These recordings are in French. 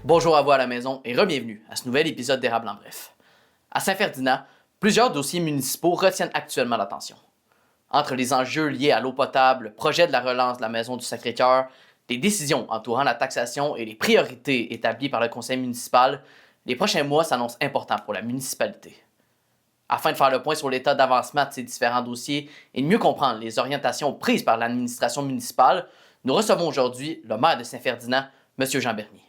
Bonjour à vous à la maison et re-bienvenue à ce nouvel épisode d'Érable en bref. À Saint-Ferdinand, plusieurs dossiers municipaux retiennent actuellement l'attention. Entre les enjeux liés à l'eau potable, le projet de la relance de la Maison du Sacré-Cœur, les décisions entourant la taxation et les priorités établies par le conseil municipal, les prochains mois s'annoncent importants pour la municipalité. Afin de faire le point sur l'état d'avancement de ces différents dossiers et de mieux comprendre les orientations prises par l'administration municipale, nous recevons aujourd'hui le maire de Saint-Ferdinand, M. Jean Bernier.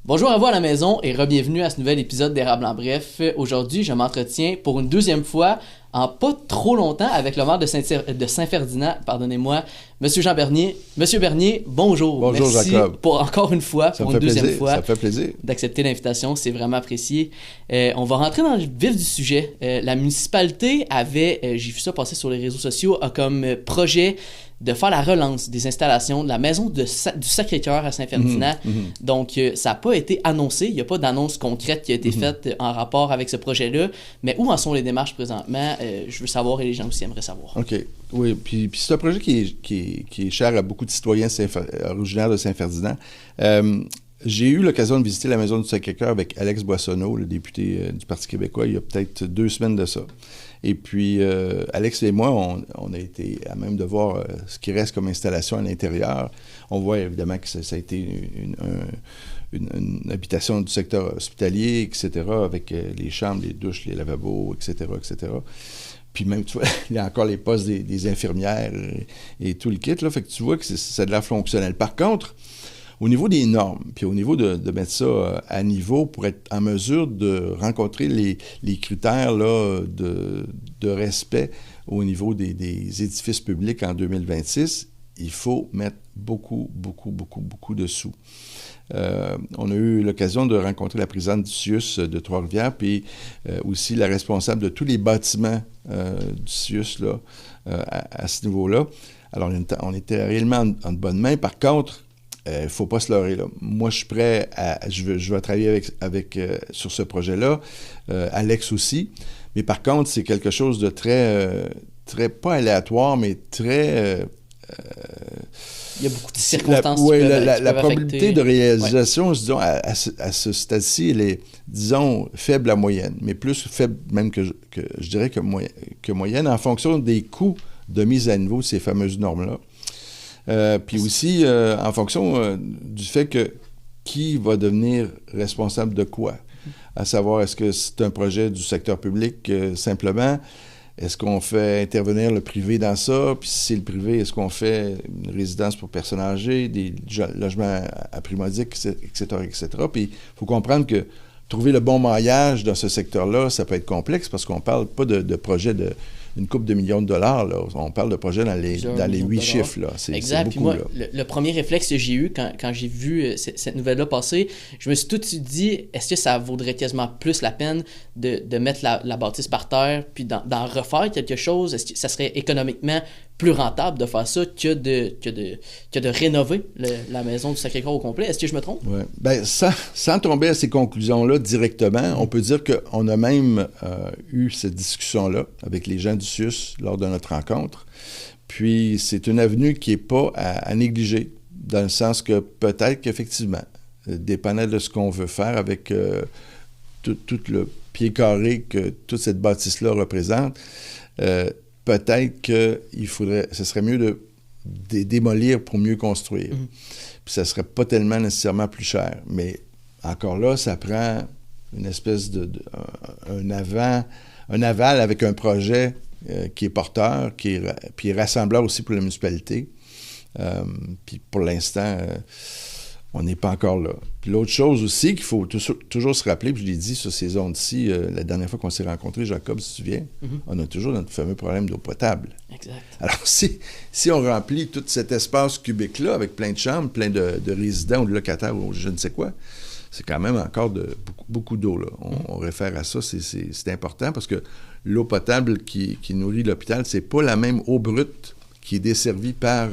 Bonjour à vous à la maison et re-bienvenue à ce nouvel épisode d'Érable en bref. Aujourd'hui, je m'entretiens pour une deuxième fois en pas trop longtemps avec le maire de Saint-Ferdinand, pardonnez-moi, M. Jean Bernier. Monsieur Bernier, bonjour. Bonjour, merci Jacob. pour encore une fois, Ça pour une deuxième plaisir. fois, ça fait plaisir d'accepter l'invitation, c'est vraiment apprécié. On va rentrer dans le vif du sujet. La municipalité avait, j'ai vu ça passer sur les réseaux sociaux, a comme projet de faire la relance des installations de la maison du Sacré-Cœur à Saint-Ferdinand. Donc, ça n'a pas été annoncé. Il n'y a pas d'annonce concrète qui a été faite en rapport avec ce projet-là. Mais où en sont les démarches présentement? Je veux savoir et les gens aussi aimeraient savoir. OK. Oui, puis c'est un projet qui est cher à beaucoup de citoyens originaires de Saint-Ferdinand. J'ai eu l'occasion de visiter la maison du Sacré-Cœur avec Alex Boissonneau, le député du Parti québécois, il y a peut-être 2 semaines de ça. Et puis, Alex et moi, on a été à même de voir ce qui reste comme installation à l'intérieur. On voit évidemment que ça a été une habitation du secteur hospitalier, etc., avec les chambres, les douches, les lavabos, etc., etc. Puis même, tu vois, il y a encore les postes des infirmières et tout le kit, là. Fait que tu vois que ça a de l'air fonctionnel. Par contre, au niveau des normes, puis au niveau de mettre ça à niveau pour être en mesure de rencontrer les critères là, de respect au niveau des édifices publics en 2026, il faut mettre beaucoup de sous. On a eu l'occasion de rencontrer la présidente du CIUS de Trois-Rivières, puis aussi la responsable de tous les bâtiments du CIUS là, à ce niveau-là. Alors, on était réellement en bonne main. Par contre, il ne faut pas se leurrer, là. Moi, je suis prêt je vais travailler sur ce projet-là. Alex aussi. Mais par contre, c'est quelque chose de très pas aléatoire, mais très... il y a beaucoup de circonstances la probabilité de réalisation, disons, à ce stade-ci, elle est, disons, faible à moyenne. Mais plus faible même que je dirais que moyenne, en fonction des coûts de mise à niveau de ces fameuses normes-là. Puis aussi, en fonction du fait que qui va devenir responsable de quoi? À savoir, est-ce que c'est un projet du secteur public simplement? Est-ce qu'on fait intervenir le privé dans ça? Puis si c'est le privé, est-ce qu'on fait une résidence pour personnes âgées, des logements à prix modique, etc., etc.? Puis il faut comprendre que trouver le bon maillage dans ce secteur-là, ça peut être complexe parce qu'on ne parle pas de projet d'une couple de millions de dollars. Là. On parle de projets dans les 8 chiffres. Là. C'est beaucoup. Puis moi, là. Le premier réflexe que j'ai eu quand j'ai vu cette nouvelle-là passer, je me suis tout de suite dit, est-ce que ça vaudrait quasiment plus la peine de mettre la bâtisse par terre puis d'en refaire quelque chose? Est-ce que ça serait économiquement plus rentable de faire ça que de rénover la maison du Sacré-Cœur au complet? Est-ce que je me trompe? Oui. Bien, sans tomber à ces conclusions-là directement, on peut dire qu'on a même eu cette discussion-là avec les gens du CIUS lors de notre rencontre. Puis, c'est une avenue qui n'est pas à négliger, dans le sens que peut-être qu'effectivement, dépendant de ce qu'on veut faire avec tout le pied carré que toute cette bâtisse-là représente, peut-être ce serait mieux de démolir pour mieux construire. Puis ça serait pas tellement nécessairement plus cher. Mais encore là, ça prend une espèce un aval avec un projet qui est porteur, puis rassembleur aussi pour la municipalité. Puis pour l'instant, on n'est pas encore là. Puis l'autre chose aussi qu'il faut toujours se rappeler, puis je l'ai dit sur ces ondes-ci, la dernière fois qu'on s'est rencontrés, Jacob, si tu te souviens, on a toujours notre fameux problème d'eau potable. Exact. Alors, si on remplit tout cet espace cubique-là avec plein de chambres, plein de résidents ou de locataires ou je ne sais quoi, c'est quand même encore beaucoup d'eau, là. On réfère à ça, c'est important parce que l'eau potable qui nourrit l'hôpital, c'est pas la même eau brute qui est desservie par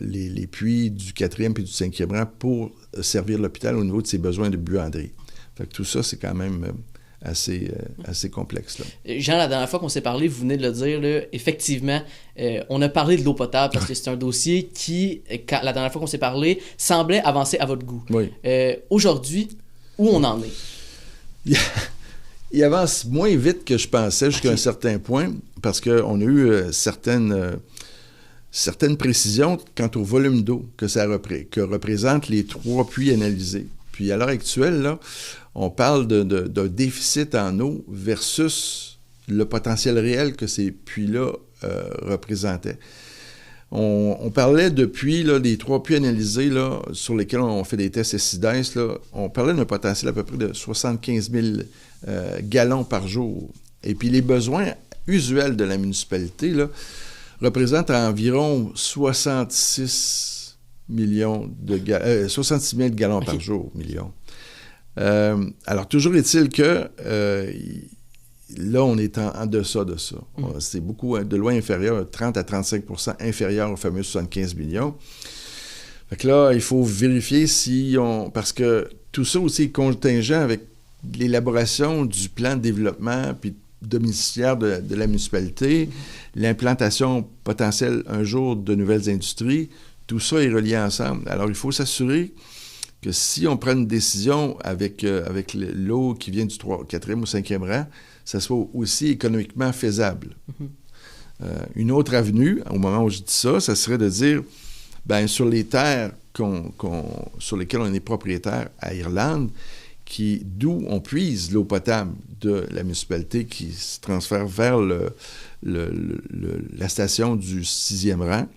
les puits du 4e et du 5e rang pour servir l'hôpital au niveau de ses besoins de buanderie. Fait que tout ça, c'est quand même assez complexe. Là. Jean, la dernière fois qu'on s'est parlé, vous venez de le dire, là, effectivement, on a parlé de l'eau potable parce que c'est un dossier qui, la dernière fois qu'on s'est parlé, semblait avancer à votre goût. Oui. Aujourd'hui, où on en est? Il avance moins vite que je pensais jusqu'à un certain point parce qu'on a eu certaines précisions quant au volume d'eau que représentent les 3 puits analysés. Puis à l'heure actuelle, là, on parle d'un déficit en eau versus le potentiel réel que ces puits-là représentaient. On parlait de puits, là, des 3 puits analysés là, sur lesquels on fait des tests SIDES, là, on parlait d'un potentiel à peu près de 75 000 gallons par jour. Et puis les besoins usuels de la municipalité là, représentent environ 66 000 gallons par jour. Alors, toujours est-il que là, on est en deçà de ça. C'est beaucoup, de loin inférieur, 30 à 35 % inférieur aux fameux 75 millions. Fait que là, il faut vérifier parce que tout ça aussi est contingent avec l'élaboration du plan de développement puis domiciliaire de la municipalité, l'implantation potentielle un jour de nouvelles industries. Tout ça est relié ensemble. Alors, il faut s'assurer que si on prend une décision avec l'eau qui vient du 4e ou 5e rang, ça soit aussi économiquement faisable. Une autre avenue, au moment où je dis ça, ça serait de dire, bien, sur les terres sur lesquelles on est propriétaire à Irlande, d'où on puise l'eau potable de la municipalité qui se transfère vers la station du 6e rang,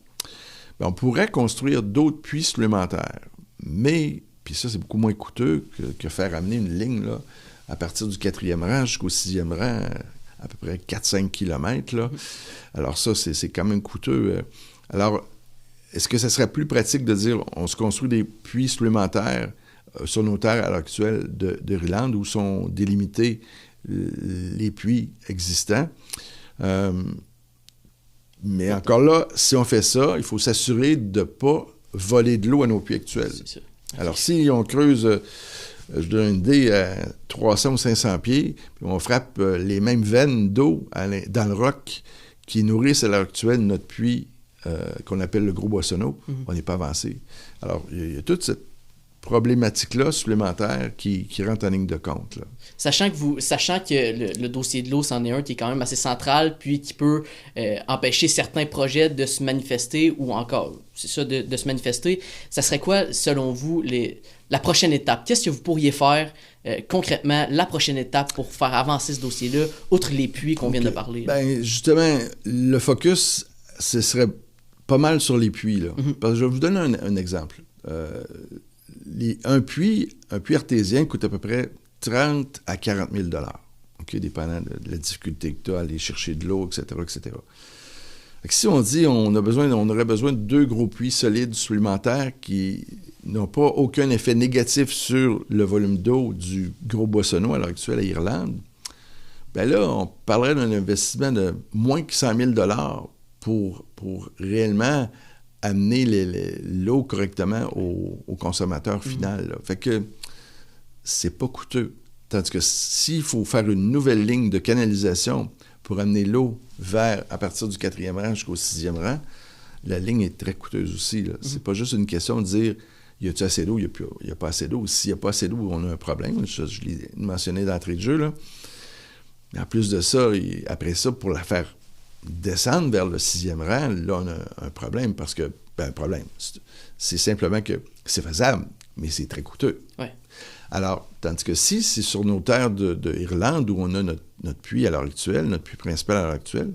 bien, on pourrait construire d'autres puits supplémentaires. Mais, puis ça, c'est beaucoup moins coûteux que faire amener une ligne là, à partir du 4e rang jusqu'au 6e rang, à peu près 4-5 km. Là. Alors ça, c'est quand même coûteux. Alors, est-ce que ça serait plus pratique de dire on se construit des puits supplémentaires sur nos terres à l'heure actuelle d'Irlande où sont délimités les puits existants? Mais encore là, si on fait ça, il faut s'assurer de ne pas voler de l'eau à nos puits actuels. C'est ça. Alors, si on creuse, je donne une idée, à 300 ou 500 pieds, puis on frappe les mêmes veines d'eau dans le roc qui nourrissent à l'heure actuelle notre puits qu'on appelle le Gros Boissonneau, on n'est pas avancé. Alors, il y a toute cette problématique-là supplémentaire qui rentre en ligne de compte. Là. Sachant que le dossier de l'eau, c'en est un qui est quand même assez central, puis qui peut empêcher certains projets de se manifester, ou encore, c'est ça, de se manifester, ça serait quoi, selon vous, la prochaine étape? Qu'est-ce que vous pourriez faire concrètement, la prochaine étape pour faire avancer ce dossier-là, outre les puits qu'on vient de parler? Bien, justement, le focus, ce serait pas mal sur les puits. Là. Parce que je vais vous donner un exemple. Un puits artésien coûte à peu près 30 à 40 000 $, dépendant de la difficulté que tu as à aller chercher de l'eau, etc., etc. Fait que si on dit on aurait besoin de 2 gros puits solides supplémentaires qui n'ont pas aucun effet négatif sur le volume d'eau du Gros Boissonneau à l'heure actuelle à Irlande, bien là, on parlerait d'un investissement de moins que 100 000 $ pour réellement amener l'eau correctement au consommateur final. Là. Fait que c'est pas coûteux. Tandis que s'il faut faire une nouvelle ligne de canalisation pour amener l'eau à partir du 4e rang jusqu'au 6e rang, la ligne est très coûteuse aussi. Là. C'est pas juste une question de dire y a-t-il assez d'eau, il n'y a pas assez d'eau. S'il n'y a pas assez d'eau, on a un problème. Je l'ai mentionné d'entrée de jeu. Là. Mais en plus de ça, après ça, pour la faire descendre vers le 6e rang, là, on a un problème parce que, un problème, c'est simplement que c'est faisable, mais c'est très coûteux. Ouais. Alors, tandis que si c'est sur nos terres d'Irlande où on a notre puits à l'heure actuelle, notre puits principal à l'heure actuelle,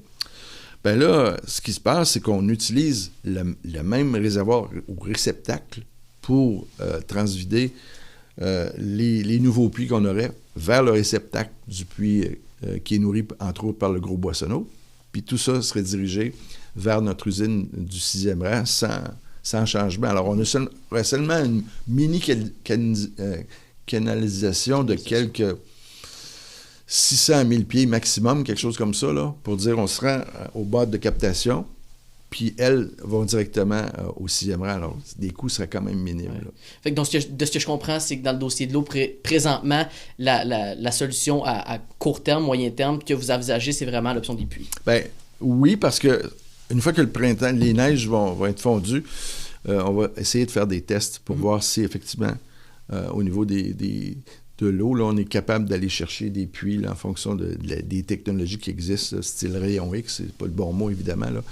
bien là, ce qui se passe, c'est qu'on utilise le même réservoir ou réceptacle pour transvider les nouveaux puits qu'on aurait vers le réceptacle du puits qui est nourri, entre autres, par le Gros Boissonneau. Puis tout ça serait dirigé vers notre usine du 6e rang sans changement. Alors, on aurait seulement une canalisation de quelques 600 000 pieds maximum, quelque chose comme ça, là, pour dire on se rend au bas de captation, puis elles vont directement au 6e rang. Alors, les coûts seraient quand même minimes. Ouais. Fait que donc, de ce que je comprends, c'est que dans le dossier de l'eau, présentement, la solution à court terme, moyen terme que vous envisagez, c'est vraiment l'option des puits. Bien, oui, parce que une fois que le printemps, les neiges vont être fondues, on va essayer de faire des tests pour voir si effectivement, au niveau de l'eau, là, on est capable d'aller chercher des puits là, en fonction des technologies qui existent, là, style rayon X, c'est pas le bon mot évidemment, là,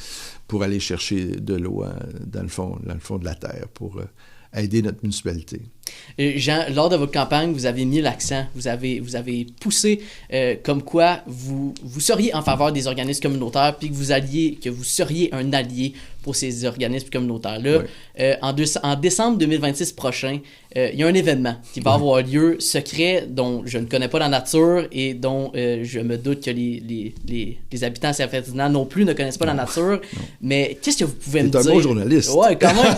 pour aller chercher de l'eau dans le fond de la terre pour aider notre municipalité. Jean, lors de votre campagne, vous avez mis l'accent, vous avez poussé comme quoi vous seriez en faveur des organismes communautaires puis que vous seriez un allié pour ces organismes communautaires-là. Oui. En décembre 2026 prochain, il y a un événement qui va avoir lieu secret dont je ne connais pas la nature et dont je me doute que les habitants de Saint-Ferdinand non plus ne connaissent pas la nature. Non. Mais qu'est-ce que vous pouvez me dire? C'est un bon journaliste. Ouais, quand même,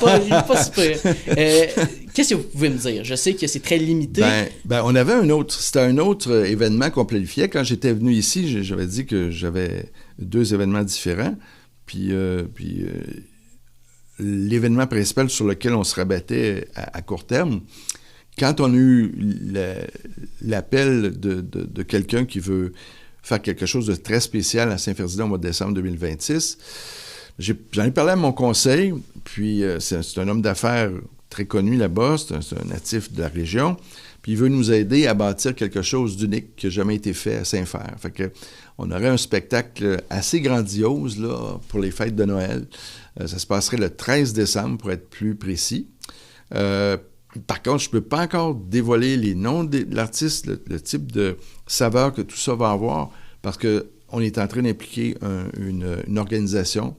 pas super. Qu'est-ce que vous pouvez me dire? Je sais que c'est très limité. On avait c'était un autre événement qu'on planifiait. Quand j'étais venu ici, j'avais dit que j'avais 2 événements différents. Puis l'événement principal sur lequel on se rabattait à court terme, quand on a eu l'appel de quelqu'un qui veut faire quelque chose de très spécial à Saint-Ferdinand au mois de décembre 2026, j'en ai parlé à mon conseil, puis c'est un homme d'affaires très connu là-bas, c'est un natif de la région, puis il veut nous aider à bâtir quelque chose d'unique qui n'a jamais été fait à Saint-Fer. Fait que on aurait un spectacle assez grandiose là, pour les fêtes de Noël. Ça se passerait le 13 décembre, pour être plus précis. Par contre, je ne peux pas encore dévoiler les noms de l'artiste, le type de saveur que tout ça va avoir, parce qu'on est en train d'impliquer une organisation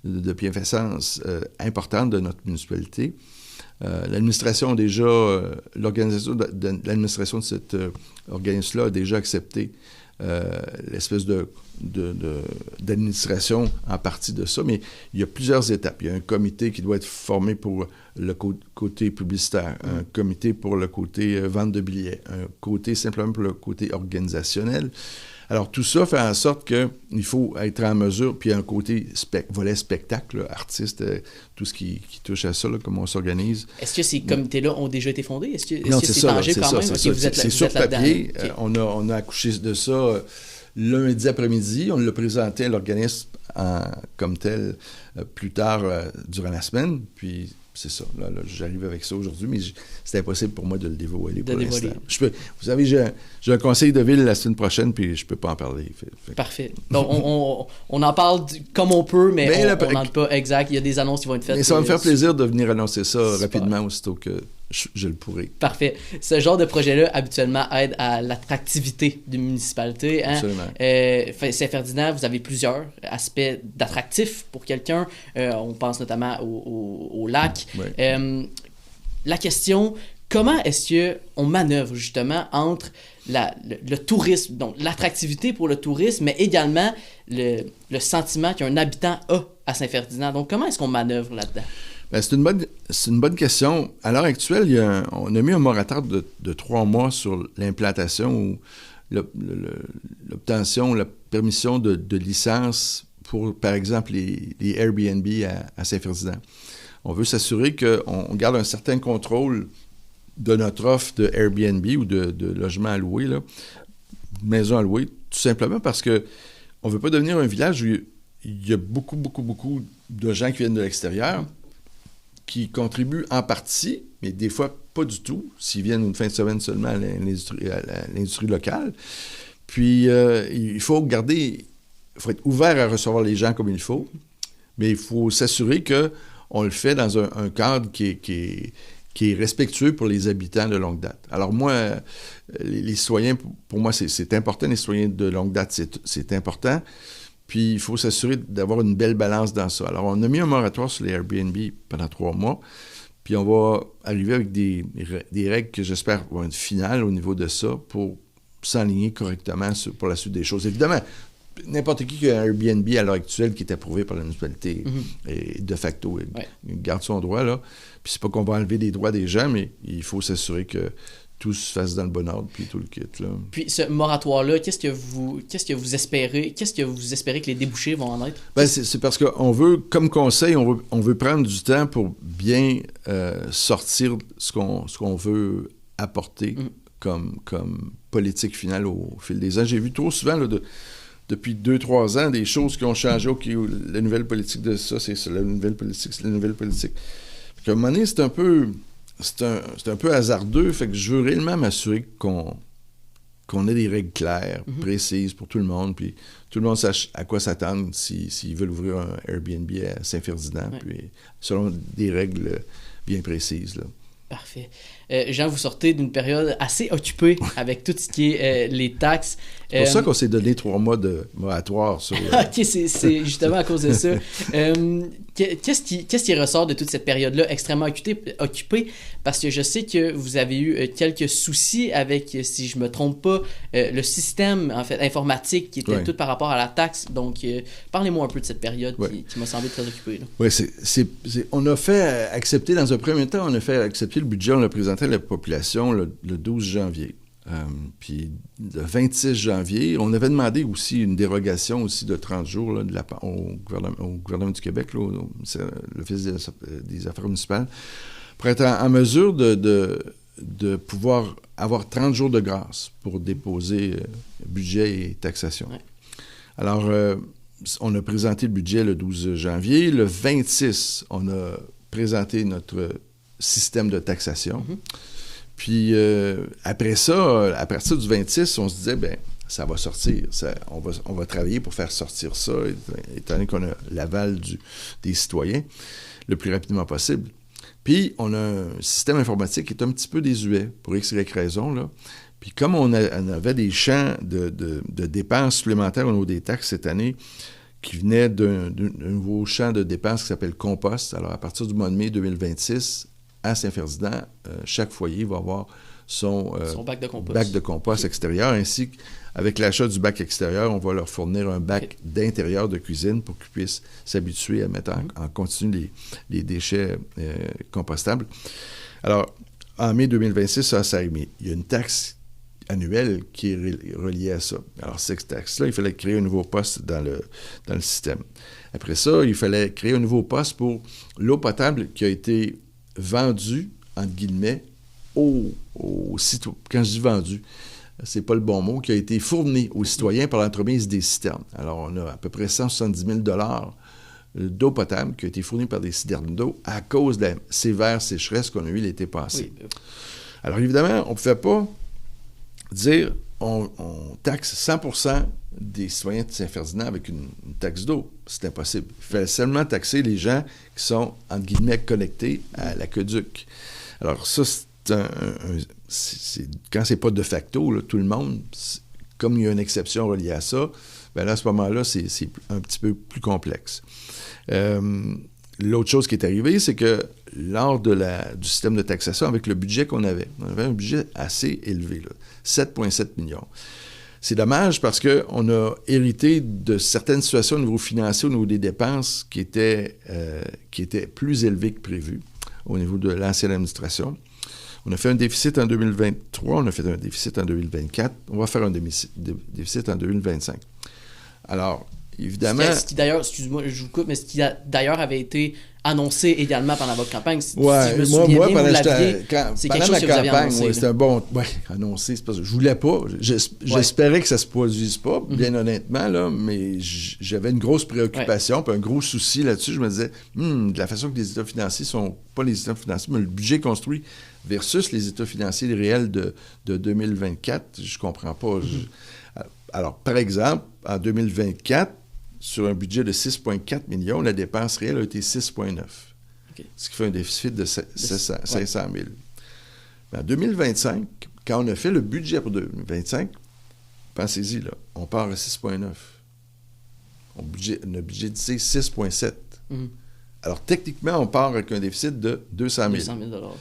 de bienfaisance importante de notre municipalité. L'administration l'organisation de l'administration de cet organisme-là a déjà accepté l'espèce d'administration en partie de ça, mais il y a plusieurs étapes. Il y a un comité qui doit être formé pour le côté publicitaire, un comité pour le côté vente de billets, un côté simplement pour le côté organisationnel. Alors, tout ça fait en sorte qu'il faut être en mesure, puis il y a un côté volet spectacle, là, artiste, tout ce qui touche à ça, là, comment on s'organise. Est-ce que ces comités-là ont déjà été fondés? Est-ce que c'est tangible quand même? C'est sur papier. Okay. On a accouché de ça lundi après-midi. On l'a présenté à l'organisme comme tel plus tard durant la semaine, puis c'est ça. Là, j'arrive avec ça aujourd'hui, mais c'est impossible pour moi de le dévoiler pour l'instant. Vous savez, j'ai un conseil de ville la semaine prochaine, puis je peux pas en parler. Parfait. Donc, on en parle comme on peut, mais on n'en pas exact. Il y a des annonces qui vont être faites. Mais ça va me faire plaisir de venir annoncer ça rapidement, aussitôt que je le pourrai. Parfait. Ce genre de projet-là, habituellement, aide à l'attractivité d'une municipalité. Hein? Absolument. Saint-Ferdinand, vous avez plusieurs aspects d'attractifs pour quelqu'un. On pense notamment au lac. Oui. La question, comment est-ce qu'on manœuvre justement entre le tourisme, donc l'attractivité pour le tourisme, mais également le sentiment qu'un habitant a à Saint-Ferdinand? Donc, comment est-ce qu'on manœuvre là-dedans? Bien, c'est une bonne question. À l'heure actuelle, on a mis un moratoire de 3 mois sur l'implantation ou l'obtention, la permission de licence pour, par exemple, les Airbnb à Saint-Ferdinand. On veut s'assurer qu'on garde un certain contrôle de notre offre de Airbnb ou de logements à louer, là, maisons à louer, tout simplement parce que on ne veut pas devenir un village où il y a beaucoup, beaucoup, beaucoup de gens qui viennent de l'extérieur, qui contribuent en partie, mais des fois pas du tout, s'ils viennent une fin de semaine seulement à l'industrie locale. Puis, il faut être ouvert à recevoir les gens comme il faut, mais il faut s'assurer qu'on le fait dans un cadre qui est respectueux pour les habitants de longue date. Alors moi, les citoyens, pour moi, c'est important, les citoyens de longue date, c'est important. Puis il faut s'assurer d'avoir une belle balance dans ça. Alors, on a mis un moratoire sur les Airbnb pendant 3 mois, puis on va arriver avec des règles que j'espère vont être finales au niveau de ça pour s'enligner correctement pour la suite des choses. Évidemment, n'importe qui a un Airbnb à l'heure actuelle qui est approuvé par la municipalité, et de facto, il garde son droit, là. Puis c'est pas qu'on va enlever les droits des gens, mais il faut s'assurer que tout se fasse dans le bon ordre, puis tout le kit, là. Puis ce moratoire-là, qu'est-ce que vous espérez que les débouchés vont en être? Ben, c'est parce qu'on veut, comme conseil, on veut prendre du temps pour bien sortir ce qu'on veut apporter comme politique finale au fil des ans. J'ai vu trop souvent, là, depuis 2-3 ans, des choses qui ont changé. OK, la nouvelle politique de ça, c'est ça, la nouvelle politique, c'est la nouvelle politique. Puis à un moment donné, c'est un peu hasardeux, fait que je veux réellement m'assurer qu'on ait des règles claires, précises pour tout le monde, puis tout le monde sache à quoi s'attendre s'ils veulent ouvrir un Airbnb à Saint-Ferdinand, puis selon des règles bien précises, là. Parfait. Jean, vous sortez d'une période assez occupée avec tout ce qui est les taxes. C'est pour ça qu'on s'est donné 3 mois de moratoire sur... OK, c'est justement à cause de ça. Qu'est-ce qui ressort de toute cette période-là extrêmement occupée? Parce que je sais que vous avez eu quelques soucis avec, si je me trompe pas, le système en fait informatique qui était tout par rapport à la taxe. Donc, parlez-moi un peu de cette période qui m'a semblé très occupée. Oui, on a fait accepter, dans un premier temps, on a fait accepter le budget, on l'a présenté à la population le 12 janvier. Puis le 26 janvier, on avait demandé aussi une dérogation aussi de 30 jours là, au gouvernement du Québec, là, au l'Office des affaires municipales, pour être en mesure de pouvoir avoir 30 jours de grâce pour déposer budget et taxation. Ouais. Alors, on a présenté le budget le 12 janvier. Le 26, on a présenté notre système de taxation. Puis après ça, à partir du 26, on se disait, bien, ça va sortir. On va travailler pour faire sortir ça, étant donné qu'on a l'aval des citoyens, le plus rapidement possible. Puis on a un système informatique qui est un petit peu désuet, pour X, Y raison, là. Puis comme on avait des champs de dépenses supplémentaires au niveau des taxes cette année, qui venaient d'un nouveau champ de dépenses qui s'appelle Compost. Alors, à partir du mois de mai 2026, à Saint-Ferdinand, chaque foyer va avoir son bac de compost extérieur, ainsi qu'avec l'achat du bac extérieur, on va leur fournir un bac d'intérieur de cuisine pour qu'ils puissent s'habituer à mettre en continu les déchets compostables. Alors, en mai 2026, ça a mis. Il y a une taxe annuelle qui est reliée à ça. Alors, cette taxe-là, il fallait créer un nouveau poste dans le système. Après ça, il fallait créer un nouveau poste pour l'eau potable qui a été vendue, entre guillemets, aux citoyens. Quand je dis vendu, c'est pas le bon mot, qui a été fourni aux citoyens par l'entremise des citernes. Alors, on a à peu près 170 000 $ d'eau potable qui a été fournie par des citernes d'eau à cause de la sévère sécheresse qu'on a eue l'été passé. Oui. Alors, évidemment, on ne pouvait pas dire on taxe 100% des citoyens de Saint-Ferdinand avec une taxe d'eau. C'est impossible. Il fallait seulement taxer les gens qui sont, entre guillemets, connectés à l'aqueduc. Alors ça, quand c'est pas de facto, là, tout le monde, comme il y a une exception reliée à ça, bien là, à ce moment-là, c'est un petit peu plus complexe. L'autre chose qui est arrivée, c'est que lors du système de taxation, avec le budget qu'on avait, on avait un budget assez élevé, là, 7,7 millions. C'est dommage parce qu'on a hérité de certaines situations au niveau financier, au niveau des dépenses qui étaient plus élevées que prévu au niveau de l'ancienne administration. On a fait un déficit en 2023, on a fait un déficit en 2024, on va faire un déficit en 2025. Alors, évidemment... Ce qui d'ailleurs, excuse-moi, je vous coupe, mais ce qui d'ailleurs avait été annoncé également pendant votre campagne. Ouais, si je me souviens bien, pendant c'est quelque chose que vous aviez annoncé. C'était un bon... Oui, annoncé, c'est pas ça. Je voulais pas. J'espérais que ça se produise pas, bien honnêtement, là, mais j'avais une grosse préoccupation, puis un gros souci là-dessus. Je me disais, de la façon que les états financiers sont... Pas les états financiers, mais le budget construit versus les états financiers réels de 2024, je comprends pas. Alors, par exemple, en 2024, sur un budget de 6,4 millions, la dépense réelle a été 6,9. Okay. Ce qui fait un déficit de 500 000. Mais en 2025, quand on a fait le budget pour 2025, pensez-y, là, on part à 6,9. On a budgétisé 6,7. Alors, techniquement, on part avec un déficit de 200 000. 200 000 $.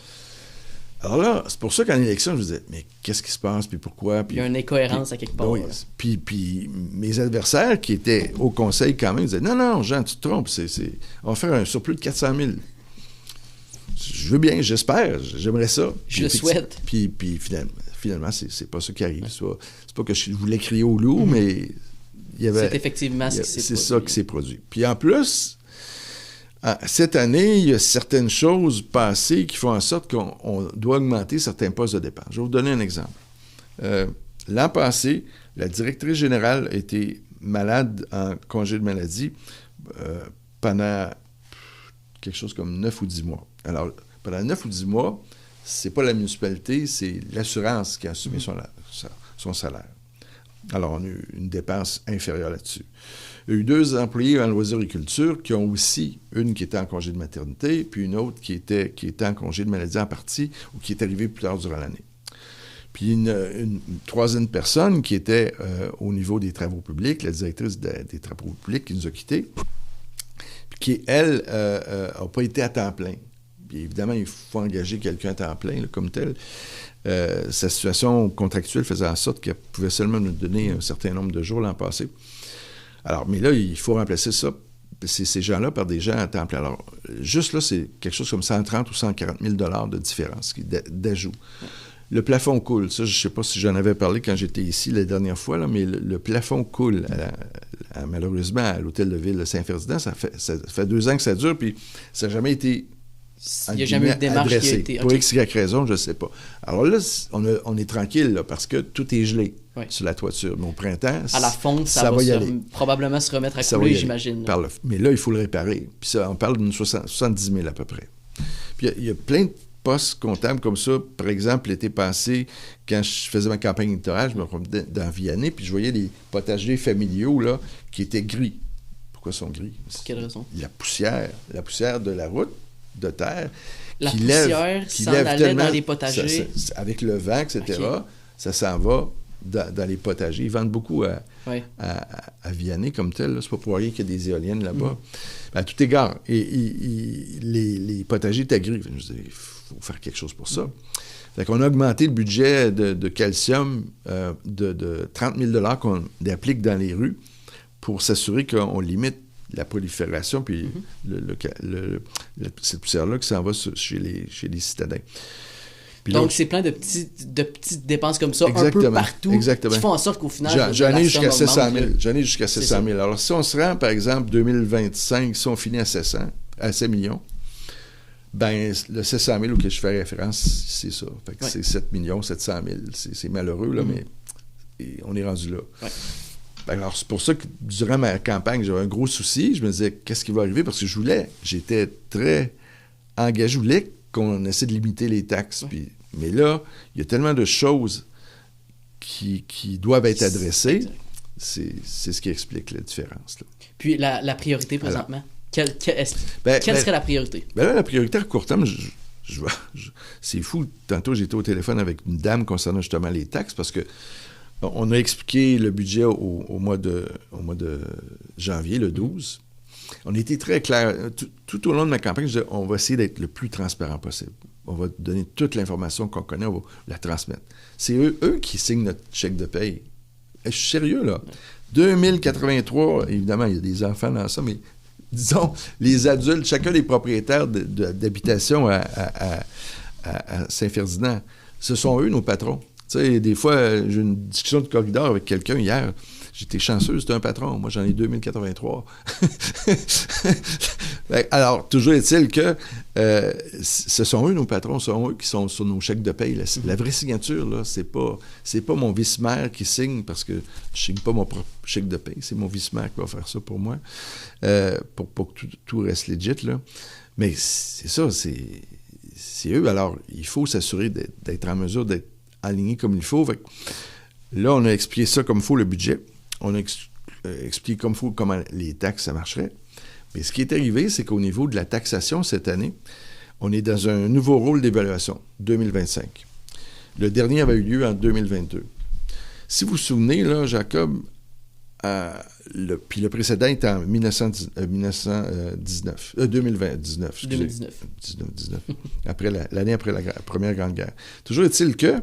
Alors là, c'est pour ça qu'en élection, je me disais, mais qu'est-ce qui se passe, puis pourquoi? Puis, il y a une incohérence à quelque part. Oui, puis mes adversaires qui étaient au conseil quand même disaient, non, Jean, tu te trompes, on va faire un surplus de 400 000. je veux bien, j'espère, j'aimerais ça. Je le souhaite. Puis finalement, c'est pas ça qui arrive. C'est pas que je voulais crier au loup, mais il y avait... C'est effectivement ce qui s'est produit. C'est ça qui s'est produit. Puis en plus, cette année, il y a certaines choses passées qui font en sorte qu'on doit augmenter certains postes de dépenses. Je vais vous donner un exemple. L'an passé, la directrice générale a été malade en congé de maladie pendant quelque chose comme 9 ou 10 mois. Alors, pendant 9 ou 10 mois, c'est pas la municipalité, c'est l'assurance qui a assumé son salaire. Alors, on a eu une dépense inférieure là-dessus. Il y a eu 2 employés en loisirs et culture qui ont aussi, une qui était en congé de maternité, puis une autre qui était en congé de maladie en partie ou qui est arrivée plus tard durant l'année. Puis une troisième personne qui était au niveau des travaux publics, la directrice des travaux publics qui nous a quittés, qui, elle, n'a pas été à temps plein. Puis évidemment, il faut engager quelqu'un à temps plein, là, comme tel. Sa situation contractuelle faisait en sorte qu'elle pouvait seulement nous donner un certain nombre de jours l'an passé. Alors, mais là, il faut remplacer ça, ces gens-là, par des gens à temps plein. Alors, juste là, c'est quelque chose comme 130 ou 140 000 $ de différence, d'ajout. Le plafond coule. Ça, je ne sais pas si j'en avais parlé quand j'étais ici la dernière fois, là, mais le plafond coule. Malheureusement, à l'hôtel de ville de Saint-Ferdinand, ça fait 2 ans que ça dure, puis ça n'a jamais été il n'y a jamais eu de démarche adressé. qui a été... Pour X, Y raison, je ne sais pas. Alors là, on est tranquille, là, parce que tout est gelé sur la toiture. Mais au printemps, à la fonte, ça va probablement se remettre à couler, j'imagine. Mais là, il faut le réparer. Puis ça, on parle d'une 70 000 à peu près. Puis il y a plein de postes comptables comme ça. Par exemple, l'été passé, quand je faisais ma campagne électorale, je me promenais dans Vianney, puis je voyais des potagers familiaux là, qui étaient gris. Pourquoi ils sont gris? Pour quelle raison? La poussière de la route, de terre, qui s'en allait dans les potagers. Avec le vent, etc., ça s'en va dans les potagers. Ils vendent beaucoup à Vianney comme tel. C'est pas pour rien qu'il y a des éoliennes là-bas. À tout égard. Et les potagers étaient gris. Je disais, il faut faire quelque chose pour ça. Fait qu'on a augmenté le budget de calcium de 30 000 $ qu'on applique dans les rues pour s'assurer qu'on limite la prolifération, puis cette poussière-là qui s'en va chez les citadins. Puis donc, c'est plein de petites dépenses comme ça, un peu partout, qui font en sorte qu'au final... J'en ai jusqu'à 700 000. J'en ai jusqu'à 700 000. Alors, si on se rend, par exemple, 2025, si on finit à 700 millions, ben le 700 000 auquel je fais référence, c'est ça. Fait que c'est 7 700 000. C'est malheureux, là, mais on est rendu là. Ouais. Alors, c'est pour ça que durant ma campagne, j'avais un gros souci. Je me disais, qu'est-ce qui va arriver? Parce que j'étais très engagé. Je voulais qu'on essaie de limiter les taxes. Puis, mais là, il y a tellement de choses qui doivent être adressées. C'est ce qui explique la différence. Là. Puis, la priorité présentement? Quelle serait la priorité? Ben là, la priorité à court terme, c'est fou. Tantôt, j'étais au téléphone avec une dame concernant justement les taxes parce que on a expliqué le budget au mois de janvier, le 12. On était très clair. Tout au long de ma campagne, je disais, on va essayer d'être le plus transparent possible. On va donner toute l'information qu'on connaît, on va la transmettre. C'est eux qui signent notre chèque de paye. Je suis sérieux, là. 2083, évidemment, il y a des enfants dans ça, mais disons, les adultes, chacun des propriétaires d'habitation à Saint-Ferdinand, ce sont eux nos patrons. Tu sais, des fois, j'ai eu une discussion de corridor avec quelqu'un hier. J'étais chanceux, c'était un patron. Moi, j'en ai 2083. Alors, toujours est-il que ce sont eux nos patrons, ce sont eux qui sont sur nos chèques de paye. La vraie signature, là, c'est pas mon vice-maire qui signe parce que je signe pas mon propre chèque de paye. C'est mon vice-maire qui va faire ça pour moi, pour que tout reste legit, là. Mais c'est ça, c'est eux. Alors, il faut s'assurer d'être en mesure d'être aligné comme il faut. Fait que là, on a expliqué ça comme il faut, le budget. On a expliqué comme il faut comment les taxes, ça marcherait. Mais ce qui est arrivé, c'est qu'au niveau de la taxation cette année, on est dans un nouveau rôle d'évaluation, 2025. Le dernier avait eu lieu en 2022. Si vous vous souvenez, là, Jacob, puis le précédent était en 2019. L'année après la Première Grande Guerre. Toujours est-il que,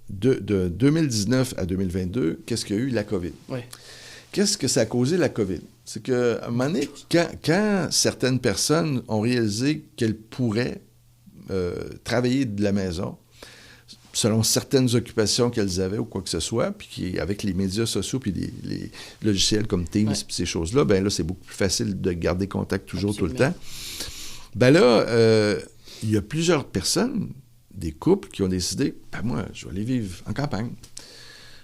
de 2019 à 2022, qu'est-ce qu'il y a eu? La COVID. Oui. Qu'est-ce que ça a causé, la COVID? C'est qu'à un moment donné, quand certaines personnes ont réalisé qu'elles pourraient travailler de la maison, selon certaines occupations qu'elles avaient ou quoi que ce soit, puis avec les médias sociaux puis les logiciels comme Teams puis ces choses-là, ben là, c'est beaucoup plus facile de garder contact toujours tout le temps. Ben là, il y a plusieurs personnes, des couples, qui ont décidé, ben moi, je vais aller vivre en campagne.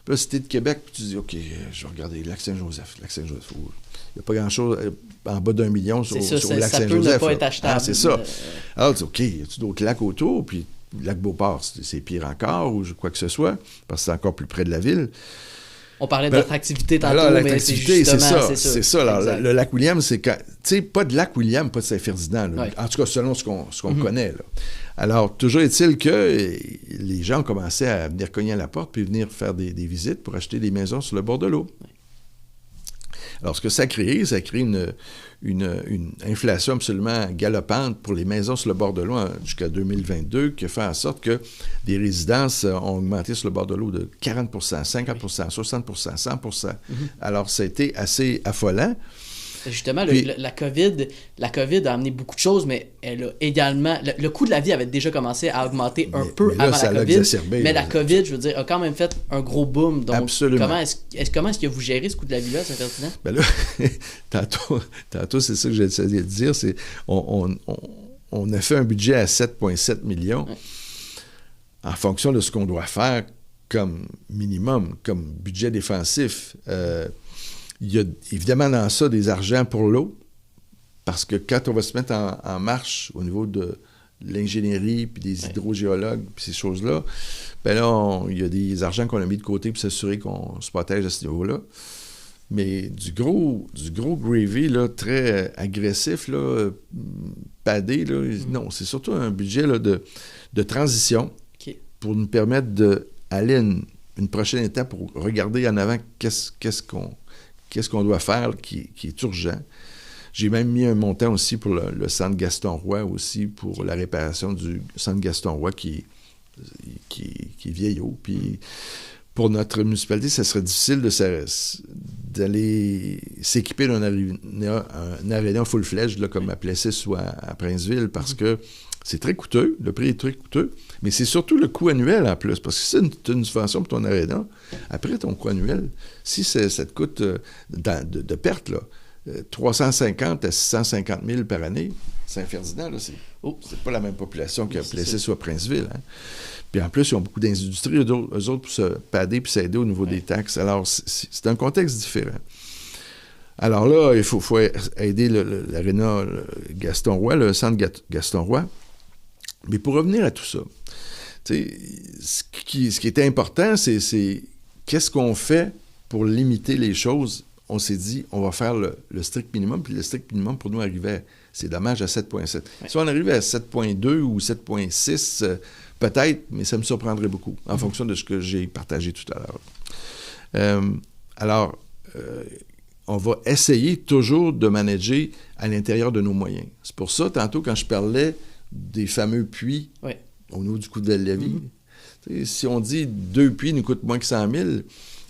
Puis là, si t'es de Québec, puis tu dis, OK, je vais regarder Lac-Saint-Joseph. Lac-Saint-Joseph, il n'y a pas grand-chose en bas d'1 million sur Lac-Saint-Joseph. Ça peut ne pas être achetable. Ah, c'est ça. Alors, tu dis, OK, y a-tu d'autres lacs autour? Puis Lac-Beauport, c'est pire encore, ou quoi que ce soit, parce que c'est encore plus près de la ville. On parlait d'attractivité tantôt, alors, mais c'est justement... C'est ça. Alors, le lac William, c'est quand... Tu sais, pas de lac William, pas de Saint-Ferdinand. En tout cas, selon ce qu'on connaît. Là. Alors, toujours est-il que les gens ont commencé à venir cogner à la porte puis venir faire des visites pour acheter des maisons sur le bord de l'eau. Oui. Alors, ce que ça a créé une inflation absolument galopante pour les maisons sur le bord de l'eau jusqu'à 2022, qui a fait en sorte que des résidences ont augmenté sur le bord de l'eau de 40 50 60 100 Alors, ça a été assez affolant. Justement, la COVID a amené beaucoup de choses, mais elle a également... Le coût de la vie avait déjà commencé à augmenter un peu avant la COVID. Mais la COVID, je veux dire, a quand même fait un gros boom. Donc, absolument. Comment est-ce que vous gérez ce coût de la vie-là, Saint-Ferdinand? Ben là, tantôt, c'est ça que j'essayais de dire, c'est on a fait un budget à 7,7 millions en fonction de ce qu'on doit faire comme minimum, comme budget défensif. Il y a évidemment dans ça des argents pour l'eau, parce que quand on va se mettre en marche au niveau de l'ingénierie, puis des hydrogéologues, puis ces choses-là, ben là, il y a des argents qu'on a mis de côté pour s'assurer qu'on se protège à ce niveau-là. Mais du gros gravy, là, très agressif, là, padé, là, non, c'est surtout un budget là, de transition pour nous permettre d'aller à une prochaine étape pour regarder en avant qu'est-ce qu'on doit faire qui est urgent. J'ai même mis un montant aussi pour le centre Gaston-Roy aussi, pour la réparation du centre Gaston-Roy qui est vieillot. Puis pour notre municipalité, ça serait difficile d'aller s'équiper d'un aréna full-fledged, là, comme à Plessis ou à Princeville, parce que c'est très coûteux, le prix est très coûteux, mais c'est surtout le coût annuel en plus, parce que si c'est une subvention pour ton aréna, après ton coût annuel, si ça te coûte de perte, là, 350 à 650 000 par année, Saint-Ferdinand, là, c'est pas la même population que Plessis ou à Princeville. Hein? Puis en plus, ils ont beaucoup d'industries, eux autres, pour se pader puis s'aider au niveau des taxes. Alors, c'est un contexte différent. Alors là, il faut aider l'aréna Gaston-Roy, le centre Gaston-Roy. Mais pour revenir à tout ça, ce qui était important, c'est qu'est-ce qu'on fait pour limiter les choses. On s'est dit, on va faire le strict minimum, puis le strict minimum, pour nous, arrivait, c'est dommage, à 7,7. Oui. Si on arrivait à 7,2 ou 7,6, peut-être, mais ça me surprendrait beaucoup, en fonction de ce que j'ai partagé tout à l'heure. Alors, on va essayer toujours de manager à l'intérieur de nos moyens. C'est pour ça, tantôt, quand je parlais des fameux puits au niveau du coût de la vie, si on dit 2 puits nous coûtent moins que 100 000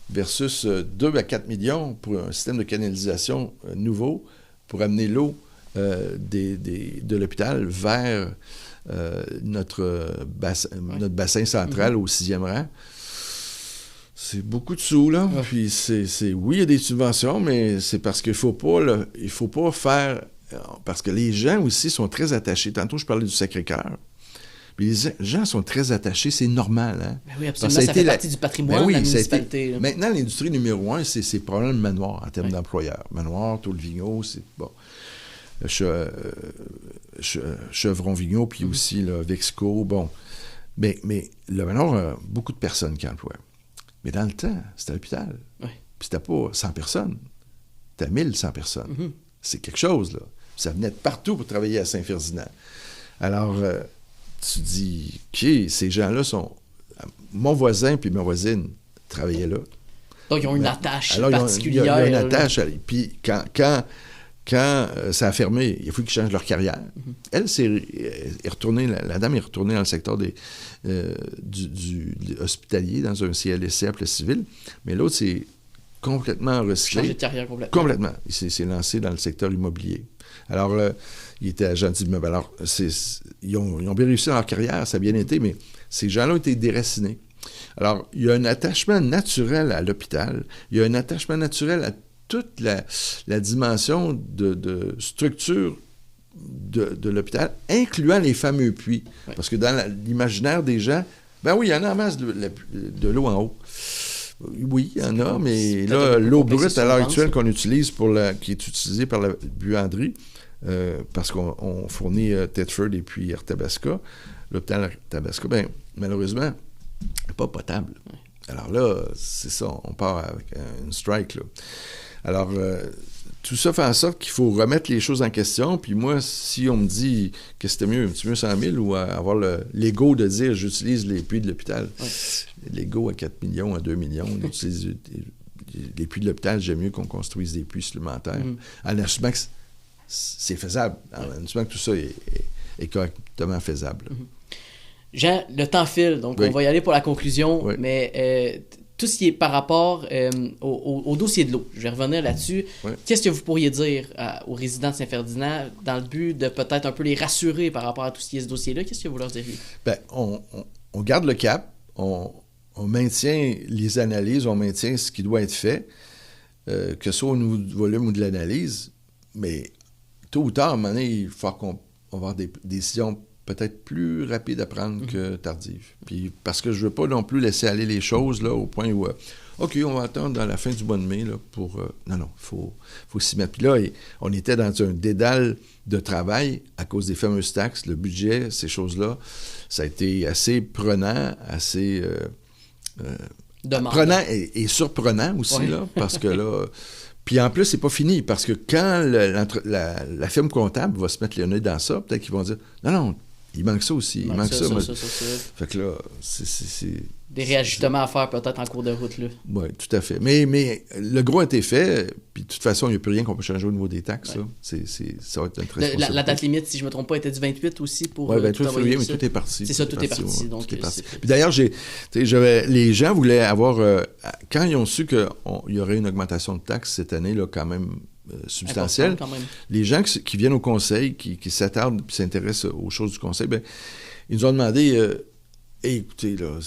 versus 2 à 4 millions pour un système de canalisation nouveau pour amener l'eau de l'hôpital vers notre bassin central au 6e rang, c'est beaucoup de sous, là. Ouais. Puis oui, il y a des subventions, mais c'est parce qu'il faut pas faire... Parce que les gens aussi sont très attachés. Tantôt, je parlais du Sacré-Cœur. Puis les gens sont très attachés, c'est normal. Hein? Ben oui, absolument, ça fait partie du patrimoine de la municipalité. Maintenant, l'industrie numéro 1, c'est probablement le manoir en termes d'employeurs. Manoir, Tôle-Vigneault, c'est bon. Chevron-Vigneault, puis aussi là, Vexco, bon. Mais le manoir a beaucoup de personnes qui emploient. Mais dans le temps, c'était à l'hôpital. Oui. Puis c'était pas 100 personnes. C'était 1100 personnes. Mm-hmm. C'est quelque chose, là. Ça venait de partout pour travailler à Saint-Ferdinand. Alors, tu dis, OK, ces gens-là sont... Mon voisin puis ma voisine travaillaient là. Donc, ils ont une attache particulière. Il y a une attache. Puis, quand ça a fermé, il faut qu'ils changent leur carrière. Mm-hmm. Elle est retournée, la dame est retournée dans le secteur du hospitalier, dans un CLSC à Plessisville. Mais l'autre, c'est complètement recyclé. Changé de carrière complètement. Complètement. Il s'est lancé dans le secteur immobilier. Alors, il était agent d'immeuble. Alors, ils ont bien réussi dans leur carrière, ça a bien été, mais ces gens-là ont été déracinés. Alors, il y a un attachement naturel à l'hôpital. Il y a un attachement naturel à toute la dimension de structure de l'hôpital, incluant les fameux puits. Ouais. Parce que dans l'imaginaire des gens, ben oui, il y en a en masse de l'eau en haut. Oui, il y en a, mais là, l'eau brute à l'heure actuelle qu'on utilise qui est utilisée par la buanderie, parce qu'on fournit Thetford et puis Arthabasca, l'hôpital Arthabasca, ben malheureusement, pas potable. Oui. Alors là, c'est ça, on part avec une strike, là. Alors, tout ça fait en sorte qu'il faut remettre les choses en question. Puis moi, si on me dit que c'était mieux 100 000 ou avoir l'ego de dire j'utilise les puits de l'hôpital. Oui. L'ego à 4 millions, à 2 millions, j'utilise les puits de l'hôpital, j'aime mieux qu'on construise des puits supplémentaires. En assumant que c'est faisable. En assumant que tout ça est correctement faisable. Jean, le temps file, donc on va y aller pour la conclusion, mais tout ce qui est par rapport au dossier de l'eau, je vais revenir là-dessus. Qu'est-ce que vous pourriez dire aux résidents de Saint-Ferdinand dans le but de peut-être un peu les rassurer par rapport à tout ce qui est ce dossier-là? Qu'est-ce que vous leur diriez? Bien, on garde le cap, on maintient les analyses, on maintient ce qui doit être fait, que ce soit au niveau du volume ou de l'analyse, mais tôt ou tard, à un moment donné, il faut qu'on va avoir des décisions peut-être plus rapides à prendre que tardives. Puis parce que je ne veux pas non plus laisser aller les choses là, au point où OK, on va attendre dans la fin du mois de mai là, pour... non, il faut s'y mettre. Puis là, on était dans un dédale de travail à cause des fameuses taxes, le budget, ces choses-là. Ça a été assez prenant, assez... prenant et surprenant aussi, là, parce que là... Puis en plus, c'est pas fini, parce que quand la firme comptable va se mettre le nez dans ça, peut-être qu'ils vont dire « Non, il manque ça aussi, il manque ça. » Fait que là, c'est... Des réajustements à faire peut-être en cours de route, là. Oui, tout à fait. Mais le gros a été fait, puis de toute façon, il n'y a plus rien qu'on peut changer au niveau des taxes. Ouais. Ça va être un très la date limite, si je ne me trompe pas, était du 28 aussi pour... Oui, 28 février, mais tout est parti. C'est ça, tout est parti. Donc, tout est parti. Puis d'ailleurs, les gens voulaient avoir... quand ils ont su qu'il y aurait une augmentation de taxes cette année, là, quand même substantielle, quand même. Les gens qui viennent au conseil, qui s'attardent et s'intéressent aux choses du conseil, bien, ils nous ont demandé... écoutez, là,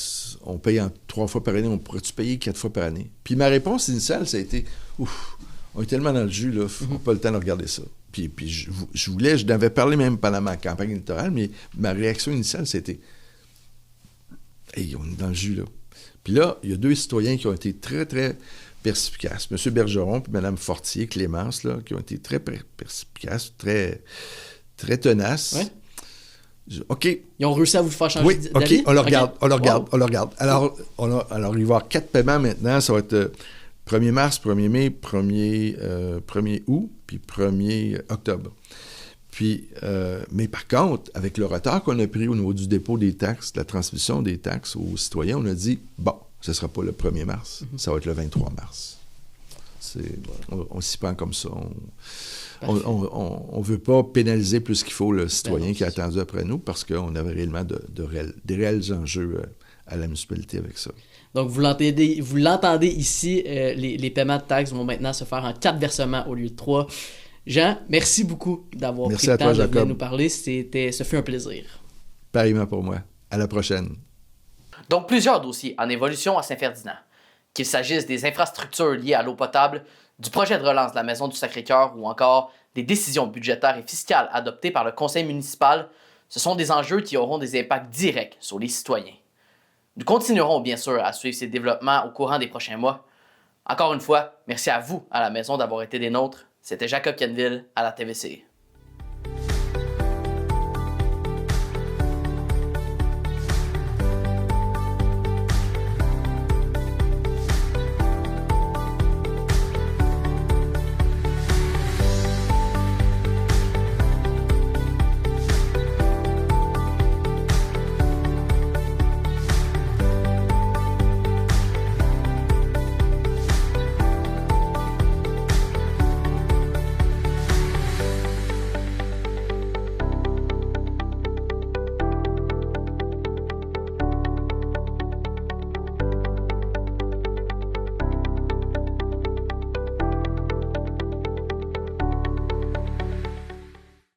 on paye 3 fois par année, on pourrait-tu payer 4 fois par année? Puis ma réponse initiale, ça a été, on est tellement dans le jus, là, on n'a pas le temps de regarder ça. Puis je n'avais parlé même pendant ma campagne électorale, mais ma réaction initiale, c'était, hey, on est dans le jus, là. Puis là, il y a 2 citoyens qui ont été très, très perspicaces. M. Bergeron et Mme Fortier, Clémence, là, qui ont été très perspicaces, très, très tenaces. Ouais. OK. Ils ont réussi à vous faire changer d'avis? Oui, OK, on le regarde. Alors, il va y avoir 4 paiements maintenant. Ça va être 1er mars, 1er mai, 1er août, puis 1er octobre. Puis, mais par contre, avec le retard qu'on a pris au niveau du dépôt des taxes, de la transmission des taxes aux citoyens, on a dit, bon, ce ne sera pas le 1er mars, ça va être le 23 mars. On s'y prend comme ça. On ne veut pas pénaliser plus qu'il faut le citoyen qui a attendu après nous parce qu'on avait réellement des réels enjeux à la municipalité avec ça. Donc, vous l'entendez ici, les paiements de taxes vont maintenant se faire en 4 versements au lieu de 3. Jean, merci beaucoup d'avoir pris le temps de venir nous parler. Ce fut un plaisir. Pareillement pour moi. À la prochaine. Donc, plusieurs dossiers en évolution à Saint-Ferdinand. Qu'il s'agisse des infrastructures liées à l'eau potable, du projet de relance de la Maison du Sacré-Cœur ou encore des décisions budgétaires et fiscales adoptées par le conseil municipal, ce sont des enjeux qui auront des impacts directs sur les citoyens. Nous continuerons bien sûr à suivre ces développements au courant des prochains mois. Encore une fois, merci à vous à la maison d'avoir été des nôtres. C'était Jacob Canville à la TVC.